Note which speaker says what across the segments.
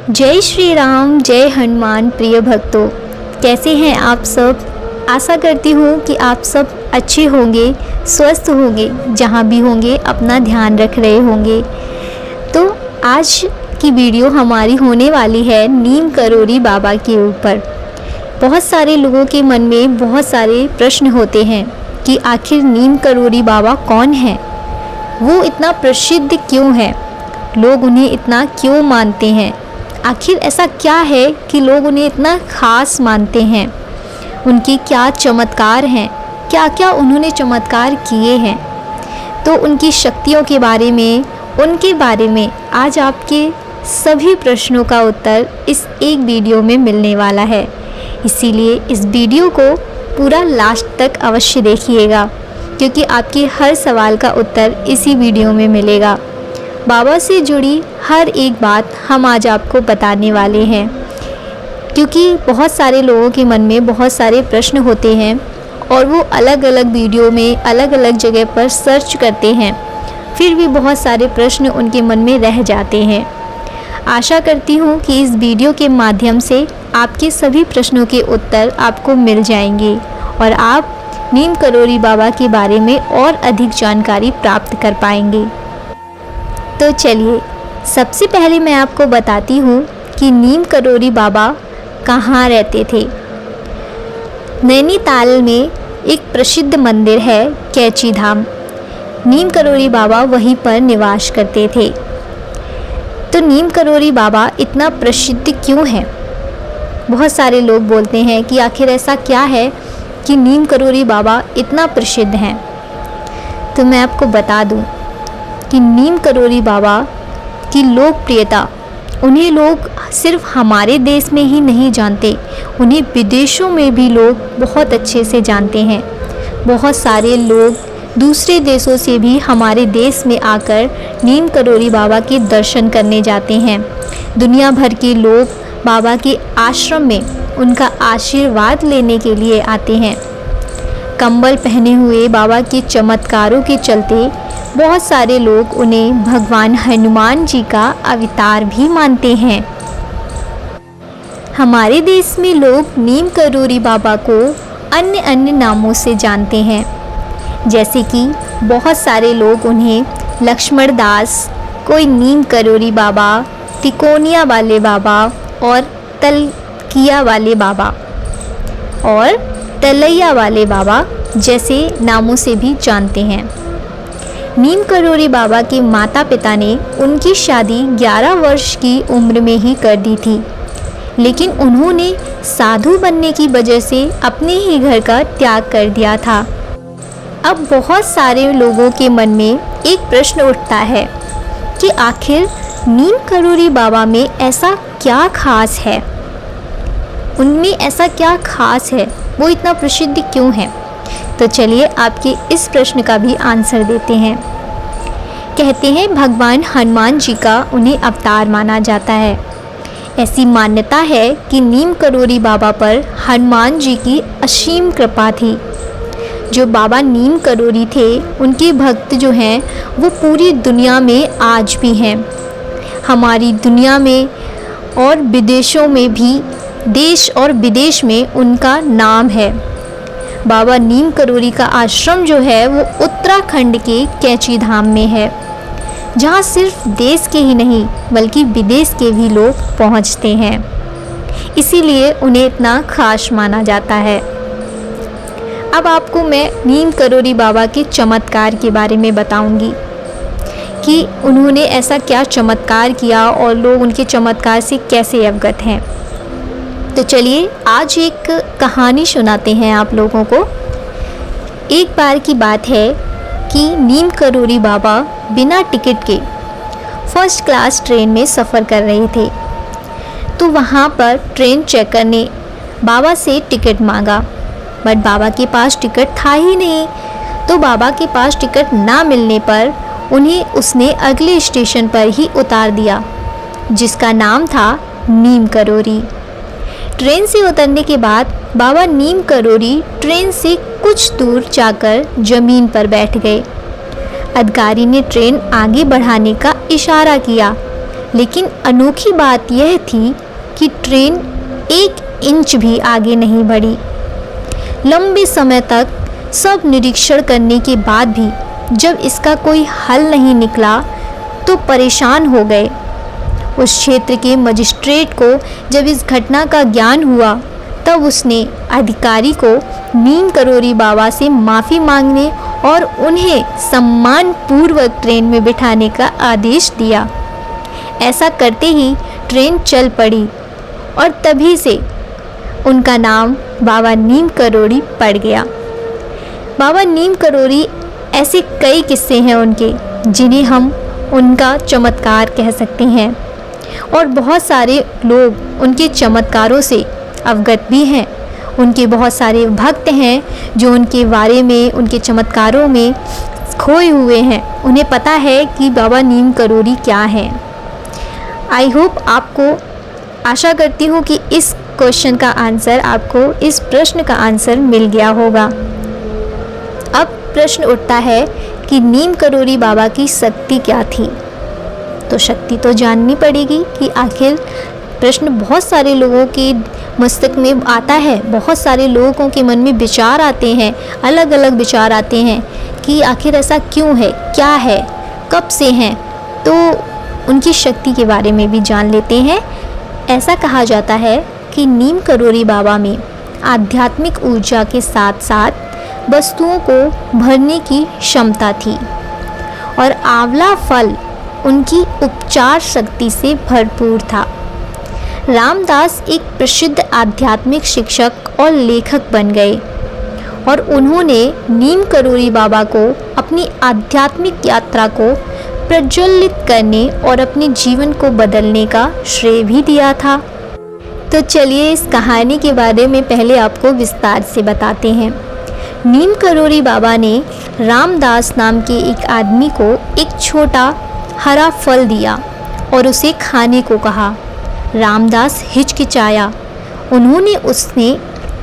Speaker 1: जय श्री राम, जय हनुमान प्रिय भक्तों। कैसे हैं आप सब। आशा करती हूँ कि आप सब अच्छे होंगे, स्वस्थ होंगे, जहाँ भी होंगे अपना ध्यान रख रहे होंगे। तो आज की वीडियो हमारी होने वाली है नीम करोली बाबा के ऊपर। बहुत सारे लोगों के मन में बहुत सारे प्रश्न होते हैं कि आखिर नीम करोली बाबा कौन है, वो इतना प्रसिद्ध क्यों है, लोग उन्हें इतना क्यों मानते हैं, आखिर ऐसा क्या है कि लोग उन्हें इतना ख़ास मानते हैं, उनके क्या चमत्कार हैं, क्या क्या उन्होंने चमत्कार किए हैं। तो उनकी शक्तियों के बारे में, उनके बारे में आज आपके सभी प्रश्नों का उत्तर इस एक वीडियो में मिलने वाला है। इसीलिए इस वीडियो को पूरा लास्ट तक अवश्य देखिएगा, क्योंकि आपके हर सवाल का उत्तर इसी वीडियो में मिलेगा। बाबा से जुड़ी हर एक बात हम आज आपको बताने वाले हैं, क्योंकि बहुत सारे लोगों के मन में बहुत सारे प्रश्न होते हैं और वो अलग अलग वीडियो में अलग अलग जगह पर सर्च करते हैं, फिर भी बहुत सारे प्रश्न उनके मन में रह जाते हैं। आशा करती हूँ कि इस वीडियो के माध्यम से आपके सभी प्रश्नों के उत्तर आपको मिल जाएंगे और आप नीम करोली बाबा के बारे में और अधिक जानकारी प्राप्त कर पाएंगे। तो चलिए, सबसे पहले मैं आपको बताती हूँ कि नीम करोली बाबा कहाँ रहते थे। नैनीताल में एक प्रसिद्ध मंदिर है कैची धाम। नीम करोली बाबा वहीं पर निवास करते थे। तो नीम करोली बाबा इतना प्रसिद्ध क्यों है? बहुत सारे लोग बोलते हैं कि आखिर ऐसा क्या है कि नीम करोली बाबा इतना प्रसिद्ध हैं। तो मैं आपको बता दूं कि नीम करोली बाबा की लोकप्रियता, उन्हें लोग सिर्फ हमारे देश में ही नहीं जानते, उन्हें विदेशों में भी लोग बहुत अच्छे से जानते हैं। बहुत सारे लोग दूसरे देशों से भी हमारे देश में आकर नीम करोली बाबा के दर्शन करने जाते हैं। दुनिया भर के लोग बाबा के आश्रम में उनका आशीर्वाद लेने के लिए आते हैं। कंबल पहने हुए बाबा के चमत्कारों के चलते बहुत सारे लोग उन्हें भगवान हनुमान जी का अवतार भी मानते हैं। हमारे देश में लोग नीम करोली बाबा को अन्य अन्य नामों से जानते हैं, जैसे कि बहुत सारे लोग उन्हें लक्ष्मण दास, कोई नीम करोली बाबा, तिकोनिया वाले बाबा और तलकिया वाले बाबा और तलैया वाले बाबा जैसे नामों से भी जानते हैं। नीम करोली बाबा के माता पिता ने उनकी शादी 11 वर्ष की उम्र में ही कर दी थी, लेकिन उन्होंने साधु बनने की वजह से अपने ही घर का त्याग कर दिया था। अब बहुत सारे लोगों के मन में एक प्रश्न उठता है कि आखिर नीम करोली बाबा में ऐसा क्या खास है, उनमें ऐसा क्या खास है, वो इतना प्रसिद्ध क्यों है। तो चलिए आपके इस प्रश्न का भी आंसर देते हैं। कहते हैं भगवान हनुमान जी का उन्हें अवतार माना जाता है। ऐसी मान्यता है कि नीम करोली बाबा पर हनुमान जी की असीम कृपा थी। जो बाबा नीम करोली थे, उनके भक्त जो हैं वो पूरी दुनिया में आज भी हैं। हमारी दुनिया में और विदेशों में भी, देश और विदेश में उनका नाम है। बाबा नीम करोली का आश्रम जो है वो उत्तराखंड के कैची धाम में है, जहाँ सिर्फ देश के ही नहीं बल्कि विदेश के भी लोग पहुँचते हैं। इसीलिए उन्हें इतना खास माना जाता है। अब आपको मैं नीम करोली बाबा के चमत्कार के बारे में बताऊंगी कि उन्होंने ऐसा क्या चमत्कार किया और लोग उनके चमत्कार से कैसे अवगत हैं। तो चलिए आज एक कहानी सुनाते हैं आप लोगों को। एक बार की बात है कि नीम करोली बाबा बिना टिकट के फर्स्ट क्लास ट्रेन में सफ़र कर रहे थे। तो वहाँ पर ट्रेन चेकर ने बाबा से टिकट मांगा, बट बाबा के पास टिकट था ही नहीं। तो बाबा के पास टिकट ना मिलने पर उन्हें उसने अगले स्टेशन पर ही उतार दिया, जिसका नाम था नीम करोली। ट्रेन से उतरने के बाद बाबा नीम करोली ट्रेन से कुछ दूर जाकर ज़मीन पर बैठ गए। अधिकारी ने ट्रेन आगे बढ़ाने का इशारा किया, लेकिन अनोखी बात यह थी कि ट्रेन 1 इंच भी आगे नहीं बढ़ी। लंबे समय तक सब निरीक्षण करने के बाद भी जब इसका कोई हल नहीं निकला तो परेशान हो गए। उस क्षेत्र के मजिस्ट्रेट को जब इस घटना का ज्ञान हुआ तब उसने अधिकारी को नीम करोरी बाबा से माफ़ी मांगने और उन्हें सम्मानपूर्वक ट्रेन में बिठाने का आदेश दिया। ऐसा करते ही ट्रेन चल पड़ी और तभी से उनका नाम बाबा नीम करोरी पड़ गया। बाबा नीम करोरी ऐसे कई किस्से हैं उनके जिन्हें हम उनका चमत्कार कह सकते हैं और बहुत सारे लोग उनके चमत्कारों से अवगत भी हैं। उनके बहुत सारे भक्त हैं जो उनके बारे में, उनके चमत्कारों में खोए हुए हैं। उन्हें पता है कि बाबा नीम करोरी क्या है। आई होप आपको, आशा करती हूँ कि इस क्वेश्चन का आंसर आपको, इस प्रश्न का आंसर मिल गया होगा। अब प्रश्न उठता है कि नीम करोरी बाबा की शक्ति क्या थी। तो शक्ति तो जाननी पड़ेगी कि आखिर प्रश्न बहुत सारे लोगों के मस्तिष्क में आता है, बहुत सारे लोगों के मन में विचार आते हैं, अलग अलग विचार आते हैं कि आखिर ऐसा क्यों है, क्या है, कब से हैं। तो उनकी शक्ति के बारे में भी जान लेते हैं। ऐसा कहा जाता है कि नीम करोरी बाबा में आध्यात्मिक ऊर्जा के साथ साथ वस्तुओं को भरने की क्षमता थी और आंवला फल उनकी उपचार शक्ति से भरपूर था। रामदास एक प्रसिद्ध आध्यात्मिक शिक्षक और लेखक बन गए और उन्होंने नीम करोरी बाबा को अपनी आध्यात्मिक यात्रा को प्रज्वलित करने और अपने जीवन को बदलने का श्रेय भी दिया था। तो चलिए इस कहानी के बारे में पहले आपको विस्तार से बताते हैं। नीम करोरी बाबा ने रामदास नाम के एक आदमी को एक छोटा हरा फल दिया और उसे खाने को कहा। रामदास हिचकिचाया।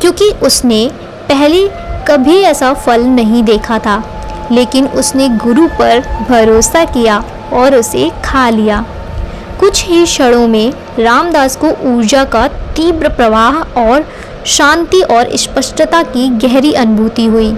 Speaker 1: क्योंकि उसने पहले कभी ऐसा फल नहीं देखा था, लेकिन उसने गुरु पर भरोसा किया और उसे खा लिया। कुछ ही क्षणों में रामदास को ऊर्जा का तीव्र प्रवाह और शांति और स्पष्टता की गहरी अनुभूति हुई।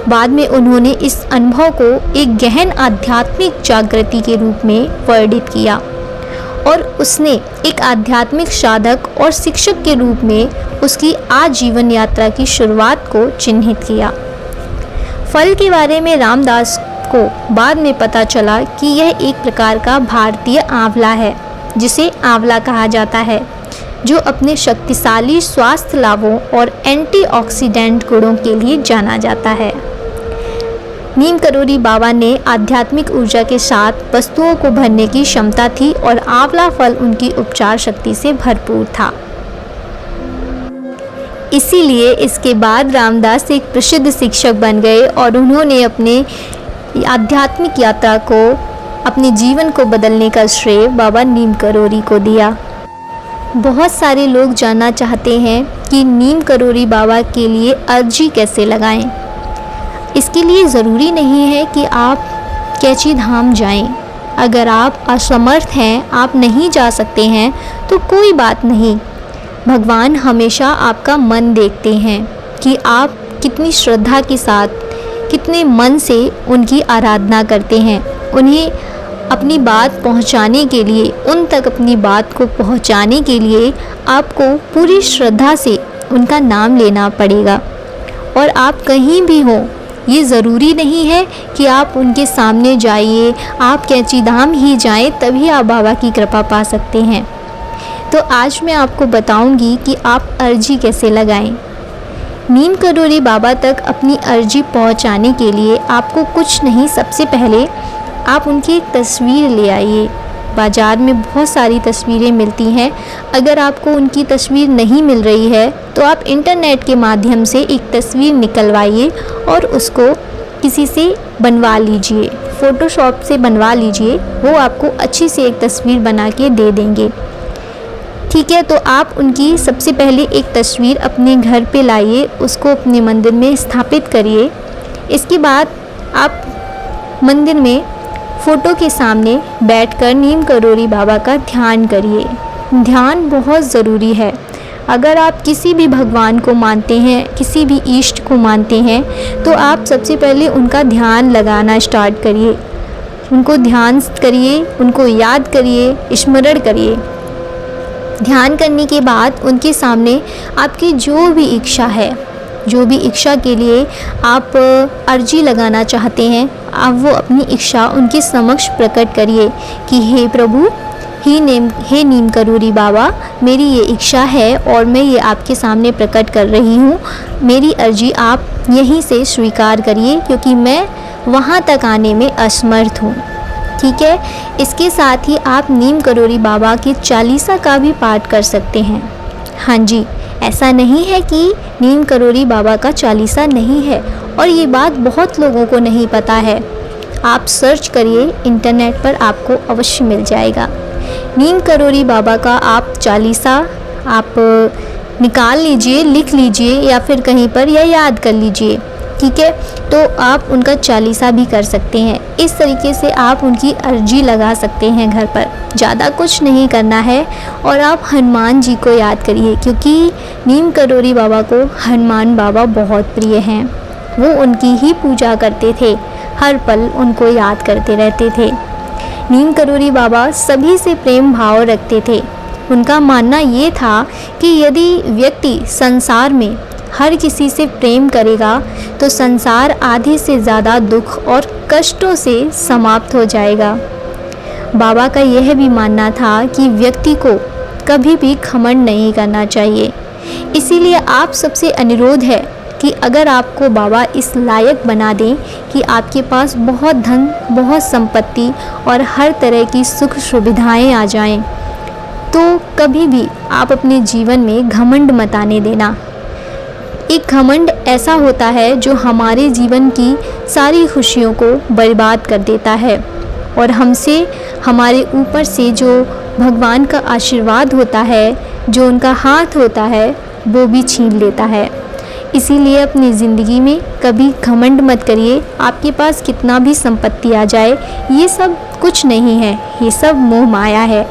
Speaker 1: बाद में उन्होंने इस अनुभव को एक गहन आध्यात्मिक जागृति के रूप में वर्णित किया और उसने एक आध्यात्मिक साधक और शिक्षक के रूप में उसकी आजीवन यात्रा की शुरुआत को चिन्हित किया। फल के बारे में रामदास को बाद में पता चला कि यह एक प्रकार का भारतीय आंवला है, जिसे आंवला कहा जाता है, जो अपने शक्तिशाली स्वास्थ्य लाभों और एंटीऑक्सीडेंट गुणों के लिए जाना जाता है। नीम करोरी बाबा ने आध्यात्मिक ऊर्जा के साथ वस्तुओं को भरने की क्षमता थी और आंवला फल उनकी उपचार शक्ति से भरपूर था। इसीलिए इसके बाद रामदास एक प्रसिद्ध शिक्षक बन गए और उन्होंने अपने आध्यात्मिक यात्रा को, अपने जीवन को बदलने का श्रेय बाबा नीम करोरी को दिया। बहुत सारे लोग जानना चाहते हैं कि नीम करोरी बाबा के लिए अर्जी कैसे लगाएं। इसके लिए ज़रूरी नहीं है कि आप कैची धाम जाएं। अगर आप असमर्थ हैं, आप नहीं जा सकते हैं, तो कोई बात नहीं। भगवान हमेशा आपका मन देखते हैं कि आप कितनी श्रद्धा के साथ, कितने मन से उनकी आराधना करते हैं। उन्हें अपनी बात पहुंचाने के लिए, उन तक अपनी बात को पहुंचाने के लिए आपको पूरी श्रद्धा से उनका नाम लेना पड़ेगा। और आप कहीं भी हों, ये ज़रूरी नहीं है कि आप उनके सामने जाइए, आप कैची धाम ही जाएं तभी आप बाबा की कृपा पा सकते हैं। तो आज मैं आपको बताऊंगी कि आप अर्जी कैसे लगाएं। नीम करोरी बाबा तक अपनी अर्जी पहुंचाने के लिए आपको कुछ नहीं, सबसे पहले आप उनकी एक तस्वीर ले आइए। बाज़ार में बहुत सारी तस्वीरें मिलती हैं। अगर आपको उनकी तस्वीर नहीं मिल रही है तो आप इंटरनेट के माध्यम से एक तस्वीर निकलवाइए और उसको किसी से बनवा लीजिए, फ़ोटोशॉप से बनवा लीजिए। वो आपको अच्छी सी एक तस्वीर बना के दे देंगे। ठीक है, तो आप उनकी सबसे पहले एक तस्वीर अपने घर पे लाइए, उसको अपने मंदिर में स्थापित करिए। इसके बाद आप मंदिर में फ़ोटो के सामने बैठकर नीम करोली बाबा का ध्यान करिए। ध्यान बहुत ज़रूरी है। अगर आप किसी भी भगवान को मानते हैं, किसी भी इष्ट को मानते हैं, तो आप सबसे पहले उनका ध्यान लगाना स्टार्ट करिए। उनको ध्यान करिए, उनको याद करिए, स्मरण करिए। ध्यान करने के बाद उनके सामने आपकी जो भी इच्छा है, जो भी इच्छा के लिए आप अर्जी लगाना चाहते हैं, आप वो अपनी इच्छा उनके समक्ष प्रकट करिए कि हे प्रभु, हे नीम करोली बाबा, मेरी ये इच्छा है और मैं ये आपके सामने प्रकट कर रही हूँ। मेरी अर्जी आप यहीं से स्वीकार करिए क्योंकि मैं वहाँ तक आने में असमर्थ हूँ। ठीक है। इसके साथ ही आप नीम करोली बाबा के चालीसा का भी पाठ कर सकते हैं। हाँ जी, ऐसा नहीं है कि नीम करोली बाबा का चालीसा नहीं है, और ये बात बहुत लोगों को नहीं पता है। आप सर्च करिए इंटरनेट पर, आपको अवश्य मिल जाएगा। नीम करोली बाबा का आप चालीसा आप निकाल लीजिए, लिख लीजिए या फिर कहीं पर या याद कर लीजिए। ठीक है, तो आप उनका चालीसा भी कर सकते हैं। इस तरीके से आप उनकी अर्जी लगा सकते हैं घर पर। ज़्यादा कुछ नहीं करना है। और आप हनुमान जी को याद करिए क्योंकि नीम करोली बाबा को हनुमान बाबा बहुत प्रिय हैं। वो उनकी ही पूजा करते थे, हर पल उनको याद करते रहते थे। नीम करोली बाबा सभी से प्रेम भाव रखते थे। उनका मानना ये था कि यदि व्यक्ति संसार में हर किसी से प्रेम करेगा तो संसार आधे से ज़्यादा दुख और कष्टों से समाप्त हो जाएगा। बाबा का यह भी मानना था कि व्यक्ति को कभी भी घमंड नहीं करना चाहिए। इसीलिए आप सबसे अनुरोध है कि अगर आपको बाबा इस लायक बना दें कि आपके पास बहुत धन, बहुत संपत्ति और हर तरह की सुख सुविधाएं आ जाएं, तो कभी भी आप अपने जीवन में घमंड मत आने देना। एक घमंड ऐसा होता है जो हमारे जीवन की सारी खुशियों को बर्बाद कर देता है और हमसे, हमारे ऊपर से जो भगवान का आशीर्वाद होता है, जो उनका हाथ होता है, वो भी छीन लेता है। इसीलिए अपनी ज़िंदगी में कभी घमंड मत करिए। आपके पास कितना भी संपत्ति आ जाए, ये सब कुछ नहीं है, ये सब मोह माया है।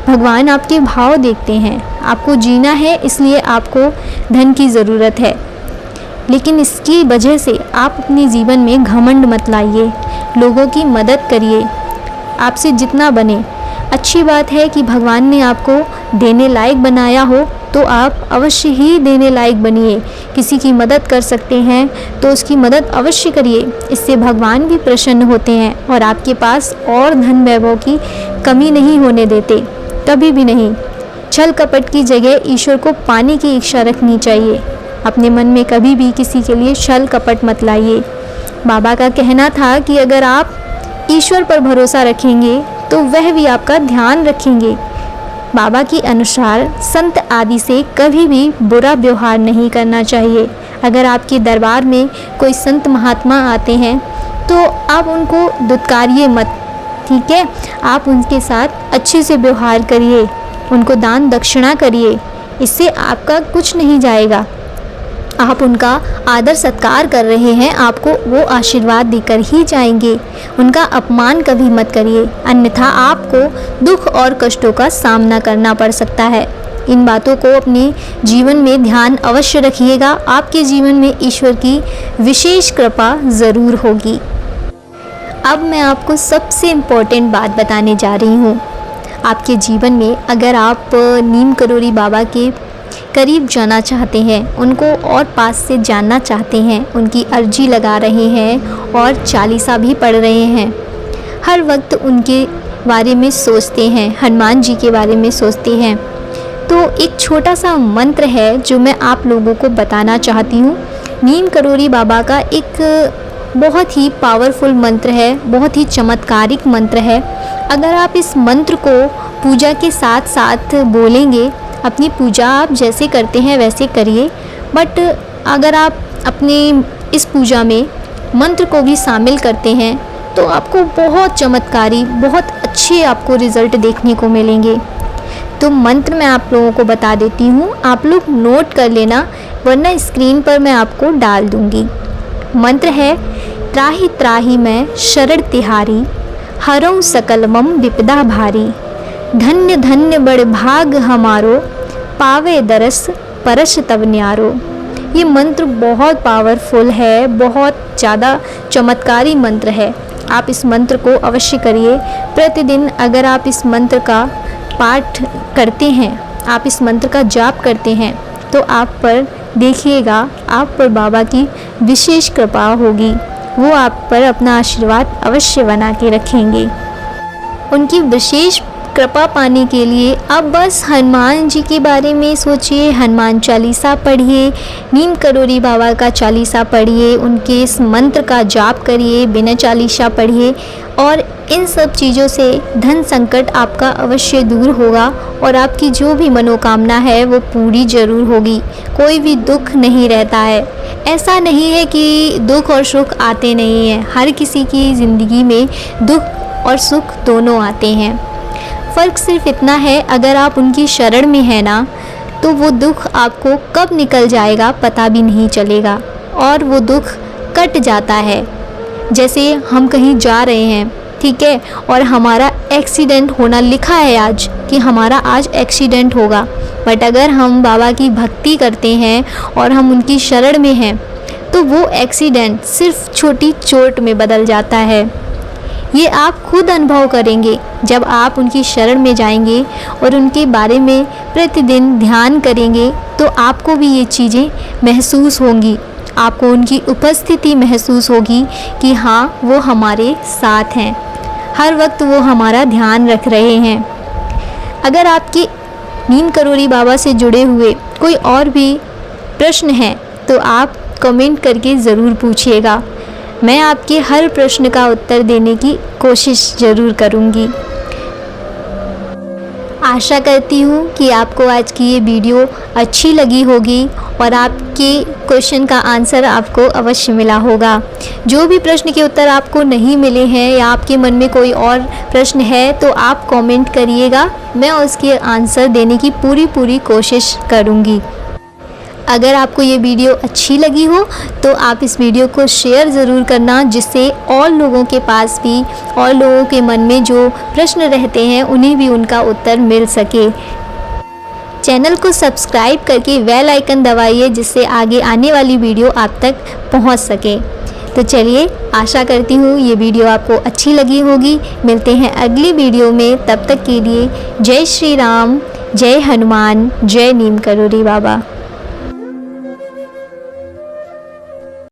Speaker 1: भगवान आपके भाव देखते हैं। आपको जीना है, इसलिए आपको धन की ज़रूरत है, लेकिन इसकी वजह से आप अपने जीवन में घमंड मत लाइए। लोगों की मदद करिए, आपसे जितना बने। अच्छी बात है कि भगवान ने आपको देने लायक बनाया हो तो आप अवश्य ही देने लायक बनिए। किसी की मदद कर सकते हैं तो उसकी मदद अवश्य करिए। इससे भगवान भी प्रसन्न होते हैं और आपके पास और धन वैभव की कमी नहीं होने देते, कभी भी नहीं। छल कपट की जगह ईश्वर को पाने की इच्छा रखनी चाहिए। अपने मन में कभी भी किसी के लिए छल कपट मत लाइए। बाबा का कहना था कि अगर आप ईश्वर पर भरोसा रखेंगे तो वह भी आपका ध्यान रखेंगे। बाबा के अनुसार संत आदि से कभी भी बुरा व्यवहार नहीं करना चाहिए। अगर आपके दरबार में कोई संत महात्मा आते हैं तो आप उनको दुत्कारिए मत। ठीक है, आप उनके साथ अच्छे से व्यवहार करिए, उनको दान दक्षिणा करिए। इससे आपका कुछ नहीं जाएगा। आप उनका आदर सत्कार कर रहे हैं, आपको वो आशीर्वाद देकर ही जाएंगे। उनका अपमान कभी मत करिए, अन्यथा आपको दुख और कष्टों का सामना करना पड़ सकता है। इन बातों को अपने जीवन में ध्यान अवश्य रखिएगा। आपके जीवन में ईश्वर की विशेष कृपा ज़रूर होगी। अब मैं आपको सबसे इम्पोर्टेंट बात बताने जा रही हूँ। आपके जीवन में अगर आप नीम करोली बाबा के करीब जाना चाहते हैं, उनको और पास से जानना चाहते हैं, उनकी अर्जी लगा रहे हैं और चालीसा भी पढ़ रहे हैं, हर वक्त उनके बारे में सोचते हैं, हनुमान जी के बारे में सोचते हैं, तो एक छोटा सा मंत्र है जो मैं आप लोगों को बताना चाहती हूँ। नीम करोली बाबा का एक बहुत ही पावरफुल मंत्र है, बहुत ही चमत्कारिक मंत्र है। अगर आप इस मंत्र को पूजा के साथ साथ बोलेंगे, अपनी पूजा आप जैसे करते हैं वैसे करिए, बट अगर आप अपने इस पूजा में मंत्र को भी शामिल करते हैं तो आपको बहुत चमत्कारी, बहुत अच्छे आपको रिज़ल्ट देखने को मिलेंगे। तो मंत्र मैं आप लोगों को बता देती हूँ, आप लोग नोट कर लेना, वरना स्क्रीन पर मैं आपको डाल दूँगी। मंत्र है, त्राहि त्राहि मैं शरण तिहारी, हरौ सकलमम विपदा भारी। धन्य धन्य बड़ भाग हमारो, पावे दरस परश तब न्यारो। ये मंत्र बहुत पावरफुल है, बहुत ज़्यादा चमत्कारी मंत्र है। आप इस मंत्र को अवश्य करिए। प्रतिदिन अगर आप इस मंत्र का पाठ करते हैं, आप इस मंत्र का जाप करते हैं, तो आप पर देखिएगा, आप पर बाबा की विशेष कृपा होगी। वो आप पर अपना आशीर्वाद अवश्य बना के रखेंगे। उनकी विशेष कृपा पाने के लिए आप बस हनुमान जी के बारे में सोचिए, हनुमान चालीसा पढ़िए, नीम करोरी बाबा का चालीसा पढ़िए, उनके इस मंत्र का जाप करिए, बिना चालीसा पढ़िए, और इन सब चीज़ों से धन संकट आपका अवश्य दूर होगा और आपकी जो भी मनोकामना है वो पूरी ज़रूर होगी। कोई भी दुख नहीं रहता है। ऐसा नहीं है कि दुख और सुख आते नहीं हैं, हर किसी की ज़िंदगी में दुख और सुख दोनों आते हैं। फ़र्क सिर्फ इतना है, अगर आप उनकी शरण में हैं ना, तो वो दुख आपको कब निकल जाएगा पता भी नहीं चलेगा और वो दुख कट जाता है। जैसे हम कहीं जा रहे हैं, ठीक है, और हमारा एक्सीडेंट होना लिखा है आज कि हमारा आज एक्सीडेंट होगा, बट अगर हम बाबा की भक्ति करते हैं और हम उनकी शरण में हैं, तो वो एक्सीडेंट सिर्फ छोटी चोट में बदल जाता है। ये आप खुद अनुभव करेंगे जब आप उनकी शरण में जाएंगे और उनके बारे में प्रतिदिन ध्यान करेंगे, तो आपको भी ये चीज़ें महसूस होंगी। आपको उनकी उपस्थिति महसूस होगी कि हाँ, वो हमारे साथ हैं, हर वक्त वो हमारा ध्यान रख रहे हैं। अगर आपके नीम करोरी बाबा से जुड़े हुए कोई और भी प्रश्न हैं, तो आप कमेंट करके ज़रूर पूछिएगा। मैं आपके हर प्रश्न का उत्तर देने की कोशिश ज़रूर करूँगी। आशा करती हूँ कि आपको आज की ये वीडियो अच्छी लगी होगी और आपके क्वेश्चन का आंसर आपको अवश्य मिला होगा। जो भी प्रश्न के उत्तर आपको नहीं मिले हैं या आपके मन में कोई और प्रश्न है, तो आप कमेंट करिएगा, मैं उसके आंसर देने की पूरी कोशिश करूँगी। अगर आपको ये वीडियो अच्छी लगी हो तो आप इस वीडियो को शेयर ज़रूर करना, जिससे और लोगों के पास भी, और लोगों के मन में जो प्रश्न रहते हैं उन्हें भी उनका उत्तर मिल सके। चैनल को सब्सक्राइब करके बेल आइकन दबाइए, जिससे आगे आने वाली वीडियो आप तक पहुंच सके। तो चलिए, आशा करती हूँ ये वीडियो आपको अच्छी लगी होगी। मिलते हैं अगली वीडियो में, तब तक के लिए जय श्री राम, जय हनुमान, जय नीम करोरी बाबा।